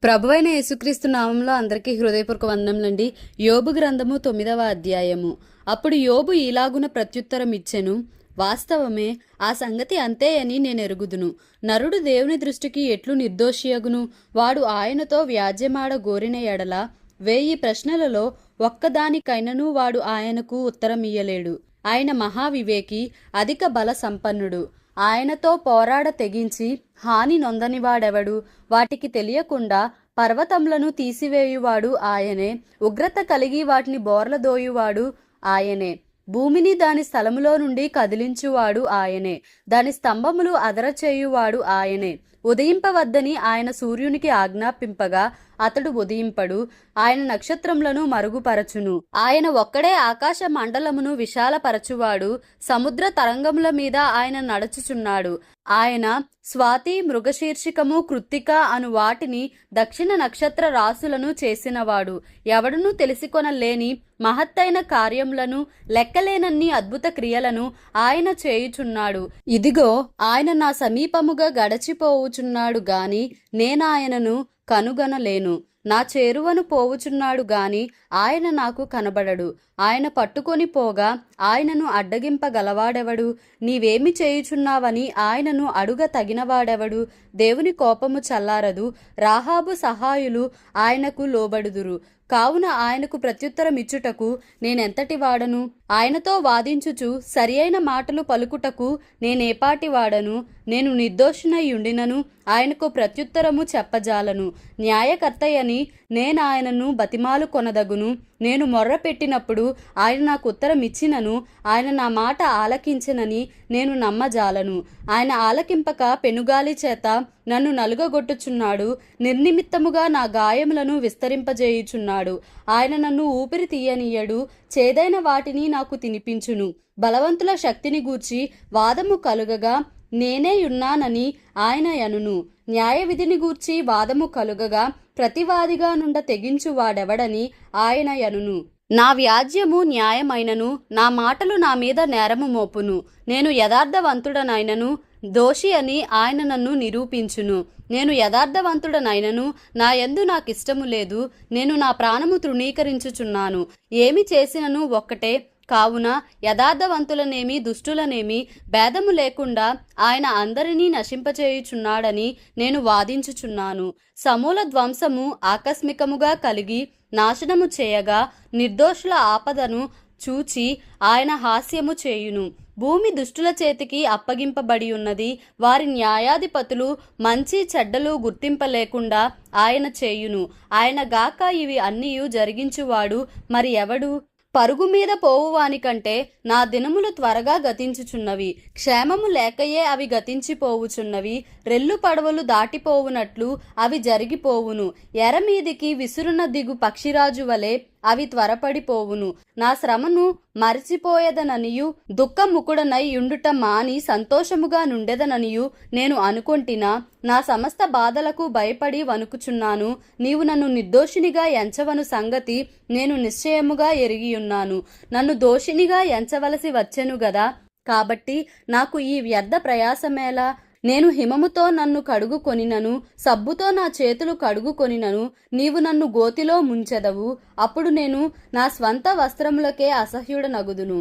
ప్రభువైన యేసుక్రీస్తు నామంలో అందరికీ హృదయపూర్వక వందనములండి. యోబు గ్రంథము 9వ అధ్యాయము. అప్పుడు యోబు ఈలాగున ప్రత్యుత్తరం ఇచ్చెను, వాస్తవమే, ఆ సంగతి అంతే అని నేనెరుగుదును. నరుడు దేవుని దృష్టికి ఎట్లు నిర్దోషియగును? వాడు ఆయనతో వ్యాజ్యమాడ గోరిన ఎడల 1000 ప్రశ్నలలో ఒక్కదానికైనను వాడు ఆయనకు ఉత్తరమియ్యలేడు. ఆయన మహావివేకి, అధిక బల సంపన్నుడు. ఆయనతో పోరాడ తెగించి హాని నొందనివాడెవడు? వాటికి తెలియకుండా పర్వతములను తీసివేయువాడు ఆయనే. ఉగ్రత కలిగి వాటిని బోర్లదోయువాడు ఆయనే. భూమిని దాని స్థలములో నుండి కదిలించువాడు ఆయనే. దాని స్తంభములు అదరచేయువాడు ఆయనే. ఉదయింపవద్దని ఆయన సూర్యునికి ఆజ్ఞాపింపగా అతడు ఉదయింపడు. ఆయన నక్షత్రములను మరుగుపరచును. ఆయన ఒక్కడే ఆకాశ మండలమును విశాలపరచువాడు. సముద్ర తరంగముల మీద ఆయన నడుచుచున్నాడు. ఆయన స్వాతి, మృగశీర్షికము, కృత్తిక అను వాటిని దక్షిణ నక్షత్ర రాసులను చేసినవాడు. ఎవడునూ తెలిసికొనలేని మహత్తైన కార్యములను, లెక్కలేనన్ని అద్భుత క్రియలను ఆయన చేయుచున్నాడు. ఇదిగో, ఆయన నా సమీపముగా గడచిపోవుచున్నాడు గాని నేనాయనను కనుగొనలేను. నా చేరువను పోవుచున్నాడు గాని ఆయన నాకు కనబడడు. ఆయన పట్టుకొని పోగా ఆయనను అడ్డగింపగలవాడెవడు? నీవేమి చేయుచున్నావని ఆయనను అడుగ తగినవాడెవడు? దేవుని కోపము చల్లారదు. రాహాబు సహాయులు ఆయనకు లోబడుదురు. కావున ఆయనకు ప్రత్యుత్తరం ఇచ్చుటకు నేనెంతటి వాడను? ఆయనతో వాదించుచు సరియైన మాటలు పలుకుటకు నేనేపాటి వాడను? నేను నిర్దోషినయుండినను ఆయనకు ప్రత్యుత్తరము చెప్పజాలను. న్యాయకర్తయని నేనాయనను బతిమాలు కొనదగును. నేను మొర్ర పెట్టినప్పుడు ఆయన నాకు ఉత్తరం ఇచ్చినను ఆయన నా మాట ఆలకించినని నేను నమ్మజాలను. ఆయన ఆలకింపక పెనుగాలి చేత నన్ను నలుగగొట్టుచున్నాడు. నిర్నిమిత్తముగా నా గాయములను విస్తరింపజేయుచున్నాడు. ఆయన నన్ను ఊపిరి తీయనీయడు. చేదైన వాటిని నాకు తినిపించును. బలవంతుల శక్తిని గూర్చి వాదము కలుగగా నేనేయున్నానని ఆయన యనును. న్యాయ విధిని గూర్చి వాదము కలుగగా ప్రతివాదిగా నుండ తెగించువాడెవడని ఆయన యనును. నా వ్యాజ్యము న్యాయమైనను నా మాటలు నా మీద నేరము మోపును. నేను యథార్థవంతుడనైనను దోషి అని ఆయన నన్ను నిరూపించును. నేను యథార్థవంతుడనైనను నా యందు నాకిష్టము లేదు. నేను నా ప్రాణము తృణీకరించుచున్నాను. ఏమి చేసినను ఒక్కటే. కావున యథార్థవంతులనేమి దుష్టులనేమి భేదము లేకుండా ఆయన అందరినీ నశింపచేయుచున్నాడని నేను వాదించుచున్నాను. సమూల ధ్వంసము ఆకస్మికముగా కలిగి నాశనము చేయగా నిర్దోషుల ఆపదను చూచి ఆయన హాస్యము చేయును. భూమి దుష్టుల చేతికి అప్పగింపబడి ఉన్నది. వారి న్యాయాధిపతులు మంచి చెడ్డలు గుర్తింపలేకుండా ఆయన చేయును. ఆయన గాక ఇవి అన్నీయు జరిగించువాడు మరి ఎవడు? పరుగు మీద పోవువానికంటే నా దినములు త్వరగా గతించుచున్నవి. క్షేమము లేకయే అవి గతించిపోవుచున్నవి. రెల్లు పడవలు దాటిపోవునట్లు అవి జరిగిపోవును. ఎర మీదికి విసురున దిగు పక్షిరాజు వలె అవి త్వరపడిపోవును. నా శ్రమను మరిచిపోయేదననియు దుఃఖముకుడనై ఉండుట మాని సంతోషముగా నుండెదననియు నేను అనుకొంటినా నా సమస్త బాధలకు భయపడి వణుకుచున్నాను. నీవు నన్ను నిర్దోషినిగా ఎంచవను సంగతి నేను నిశ్చయముగా ఎరిగియున్నాను. నన్ను దోషినిగా ఎంచవలసి వచ్చెను గదా. కాబట్టి నాకు ఈ వ్యర్థ ప్రయాసమేలా? నేను హిమముతో నన్ను కడుగు కొనినను, సబ్బుతో నా చేతులు కడుగు కొనినను నీవు నన్ను గోతిలో ముంచెదవు. అప్పుడు నేను నా స్వంత వస్త్రములకే అసహ్యుడనగుదును.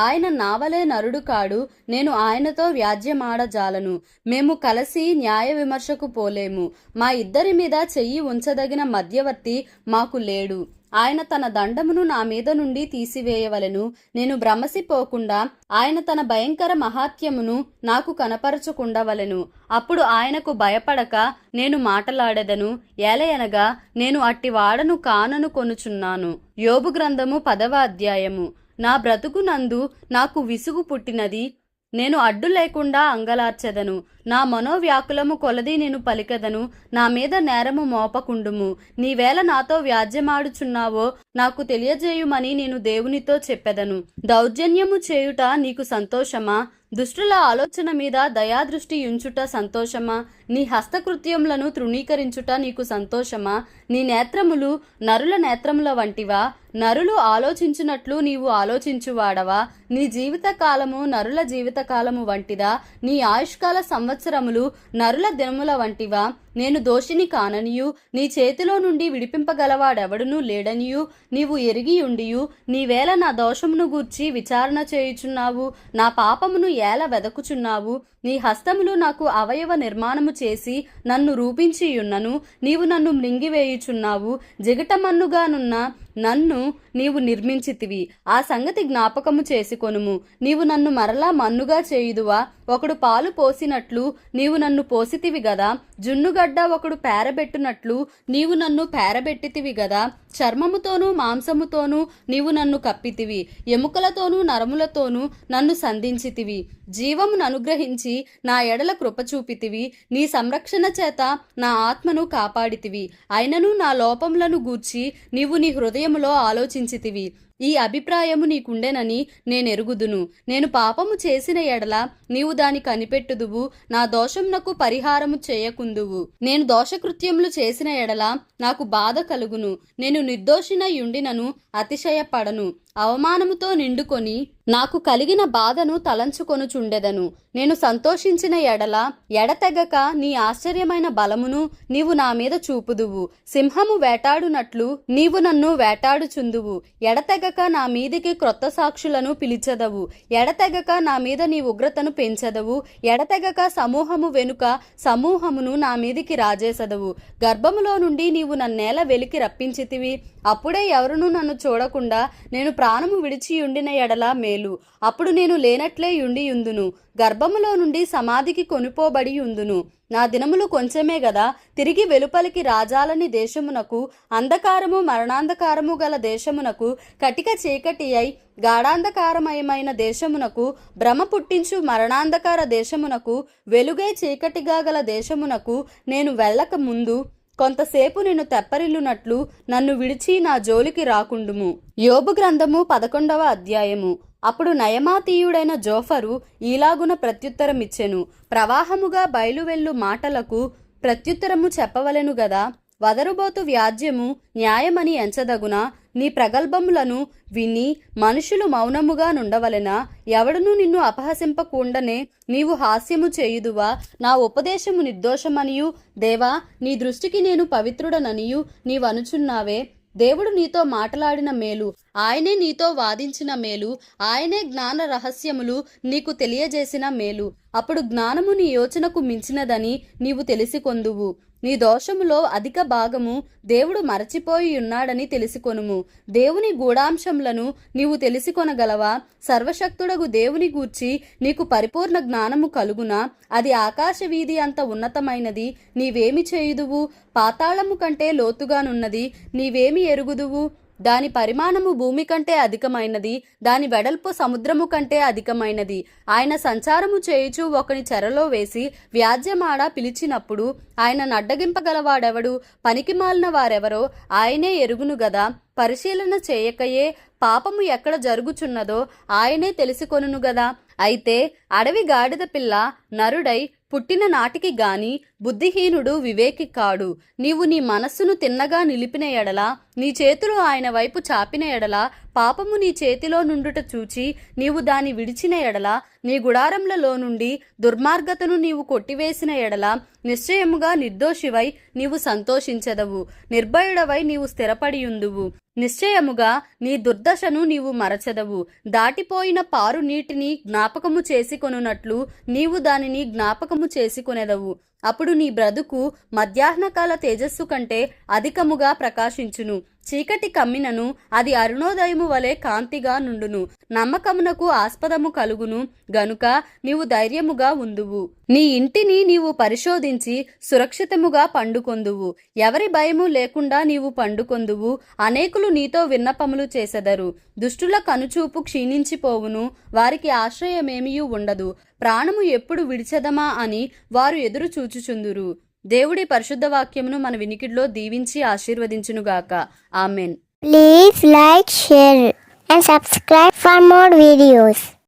ఆయన నావలే నరుడు కాడు. నేను ఆయనతో వ్యాజ్యమాడజాలను. మేము కలిసి న్యాయ విమర్శకు పోలేము. మా ఇద్దరి మీద చెయ్యి ఉంచదగిన మధ్యవర్తి మాకు లేడు. ఆయన తన దండమును నా మీద నుండి తీసివేయవలెను. నేను భ్రమసిపోకుండా ఆయన తన భయంకర మహాత్యమును నాకు కనపరచుకుండవలెను. అప్పుడు ఆయనకు భయపడక నేను మాటలాడెదను. ఏలయనగా నేను అట్టి వాడను కానను కొనుచున్నాను. యోబు గ్రంథము 10వ అధ్యాయము. నా బ్రతుకునందు నాకు విసుగు పుట్టినది. నేను అడ్డు లేకుండా అంగలార్చెదను. నా మనోవ్యాకులము కొలది నేను పలికెదను. నా మీద నేరము మోపకుండుము. నీవేళ నాతో వ్యాజ్యమాడుచున్నావో నాకు తెలియజేయుమని నేను దేవునితో చెప్పెదను. దౌర్జన్యము చేయుట నీకు సంతోషమా? దుష్టుల ఆలోచన మీద దయాదృష్టి ఉంచుట సంతోషమా? నీ హస్తకృత్యములను తృణీకరించుట నీకు సంతోషమా? నీ నేత్రములు నరుల నేత్రముల వంటివా? నరులు ఆలోచించున్నట్లు నీవు ఆలోచించువాడవా? నీ జీవితకాలము నరుల జీవితకాలము వంటిదా? నీ ఆయుష్కాల సంవత్సరములు నరుల దినముల వంటివా? నేను దోషిని కాననియు నీ చేతిలో నుండి విడిపింపగలవాడెవడునూ లేడనియు నీవు ఎరిగియుండియు నీవేళ నా దోషమును గూర్చి విచారణ చేయుచున్నావు, నా పాపమును ఏల వెదకుచున్నావు. నీ హస్తములు నాకు అవయవ నిర్మాణము చేసి నన్ను రూపించియున్నను. నీవు నన్ను మృంగివేయుచున్నావు. జిగటమన్నుగానున్న నన్ను నీవు నిర్మించితివి. ఆ సంగతి జ్ఞాపకము చేసుకొనుము. నీవు నన్ను మరలా మన్నుగా చేయుదువా? ఒకడు పాలు పోసినట్లు నీవు నన్ను పోసితివి గదా. జున్నుగడ్డ ఒకడు పేరబెట్టునట్లు నీవు నన్ను పేరబెట్టితివి గదా. చర్మముతోనూ మాంసముతోనూ నీవు నన్ను కప్పితివి. ఎముకలతోనూ నరములతోనూ నన్ను సంధించితివి. జీవమును అనుగ్రహించి నా ఎడల కృప చూపితివి. నీ సంరక్షణ చేత నా ఆత్మను కాపాడితివి. అయినను నా లోపములను గూర్చి నీవు నీ హృదయములో ఆలోచించితివి. ఈ అభిప్రాయము నీకుండెనని నేనెరుగుదును. నేను పాపము చేసిన ఎడల నీవు దాని కనిపెట్టుదువు. నా దోషమునకు పరిహారము చేయకుందువు. నేను దోషకృత్యములు చేసిన ఎడల నాకు బాధ కలుగును. నేను నిర్దోషినయుండినను అతిశయపడను. అవమానముతో నిండుకొని నాకు కలిగిన బాధను తలంచుకొనుచుండెదను. నేను సంతోషించిన ఎడల ఎడతెగక నీ ఆశ్చర్యమైన బలమును నీవు నా మీద చూపుదువు. సింహము వేటాడునట్లు నీవు నన్ను వేటాడుచుందువు. ఎడతెగక నా మీదికి క్రొత్త సాక్షులను పిలిచెదవు. ఎడతెగక నా మీద నీ ఉగ్రతను పెంచెదవు. ఎడతెగక సమూహము వెనుక సమూహమును నా మీదికి రాజేసెదవు. గర్భములో నుండి నీవు నన్నేల వెలికి రప్పించితివి. అప్పుడే ఎవరునూ నన్ను చూడకుండా నేను ప్రాణము విడిచియుండిన ఎడల మేలు. అప్పుడు నేను లేనట్లే యుండియుందును. గర్భములో నుండి సమాధికి కొనిపోబడి యుందును. నా దినములు కొంచెమే గదా. తిరిగి వెలుపలికి రాజాలని దేశమునకు, అంధకారము మరణాంధకారము గల దేశమునకు, కటిక చీకటి అయి గాఢాంధకారమయమైన దేశమునకు, భ్రమ పుట్టించు మరణాంధకార దేశమునకు, వెలుగై చీకటిగా గల దేశమునకు నేను వెళ్ళక ముందు కొంతసేపు నేను తెప్పరిల్లునట్లు నన్ను విడిచి నా జోలికి రాకుండుము. యోబు గ్రంథము 11వ అధ్యాయము. అప్పుడు నయమాతీయుడైన జోఫరు ఈలాగున ప్రత్యుత్తరమిచ్చెను. ప్రవాహముగా బయలువెళ్ళు మాటలకు ప్రత్యుత్తరము చెప్పవలెను గదా. వదరుబోతు వ్యాజ్యము న్యాయమని ఎంచదగునా? నీ ప్రగల్భములను విని మనుషులు మౌనముగా నుండవలెనా? ఎవడునూ నిన్ను అపహసింపకుండనే నీవు హాస్యము చేయుదువా? నా ఉపదేశము నిర్దోషమనియు దేవా నీ దృష్టికి నేను పవిత్రుడననియు నీవనుచున్నావే. దేవుడు నీతో మాట్లాడిన మేలు, ఆయనే నీతో వాదించిన మేలు, ఆయనే జ్ఞాన రహస్యములు నీకు తెలియజేసిన మేలు. అప్పుడు జ్ఞానము నీ యోచనకు మించినదని నీవు తెలిసికొందువు. నీ దోషములో అధిక భాగము దేవుడు మరచిపోయి ఉన్నాడని తెలిసికొనుము. దేవుని గూఢాంశములను నీవు తెలిసికొనగలవా? సర్వశక్తుడగు దేవుని గూర్చి నీకు పరిపూర్ణ జ్ఞానము కలుగునా? అది ఆకాశ వీధి అంత ఉన్నతమైనది, నీవేమి చేయుదువు? పాతాళము కంటే లోతుగానున్నది, నీవేమి ఎరుగుదువు? దాని పరిమాణము భూమి కంటే అధికమైనది, దాని వెడల్పు సముద్రము కంటే అధికమైనది. ఆయన సంచారము చేయుచు ఒకని చెరలో వేసి వ్యాజ్యమాడ పిలిచినప్పుడు ఆయన నడ్డగింపగలవాడెవడు? పనికిమాలిన వారెవరో ఆయనే ఎరుగును గదా. పరిశీలన చేయకయే పాపము ఎక్కడ జరుగుచున్నదో ఆయనే తెలిసికొనును గదా. అయితే అడవి గాడిద పిల్ల నరుడై పుట్టిన నాటికి గాని బుద్ధిహీనుడు వివేకి కాడు. నీవు నీ మనస్సును తిన్నగా నిలిపిన ఎడల, నీ చేతులు ఆయన వైపు చాపిన ఎడల, పాపము నీ చేతిలో నుండుట చూచి నీవు దాని విడిచిన ఎడల, నీ గుడారములలో నుండి దుర్మార్గతను నీవు కొట్టివేసిన ఎడల, నిశ్చయముగా నిర్దోషివై నీవు సంతోషించెదవు. నిర్భయుడవై నీవు స్థిరపడియుందువు. నిశ్చయముగా నీ దుర్దశను నీవు మరచెదవు. దాటిపోయిన పారు నీటిని జ్ఞాపకము చేసుకొనున్నట్లు నీవు దానిని జ్ఞాపకము చేసుకొనెదవు. అప్పుడు నీ బ్రతుకు మధ్యాహ్నకాల తేజస్సు కంటే అధికముగా ప్రకాశించును. చీకటి కమ్మినను అది అరుణోదయము వలె కాంతిగా నుండును. నమ్మకమునకు ఆస్పదము కలుగును గనుక నీవు ధైర్యముగా ఉందువు. నీ ఇంటిని నీవు పరిశోధించి సురక్షితముగా పండుకొందువు. ఎవరి భయము లేకుండా నీవు పండుకొందువు. అనేకులు నీతో విన్నపములు చేసెదరు. దుష్టుల కనుచూపు క్షీణించిపోవును, వారికి ఆశ్రయమేమియూ ఉండదు. ప్రాణము ఎప్పుడు విడిచెదమా అని వారు ఎదురు చూచుచుందురు. దేవుడి పరిశుద్ధ వాక్యమును మన వినికిడిలో దీవించి ఆశీర్వదించునుగాక. Amen. Please like, share and subscribe for more videos.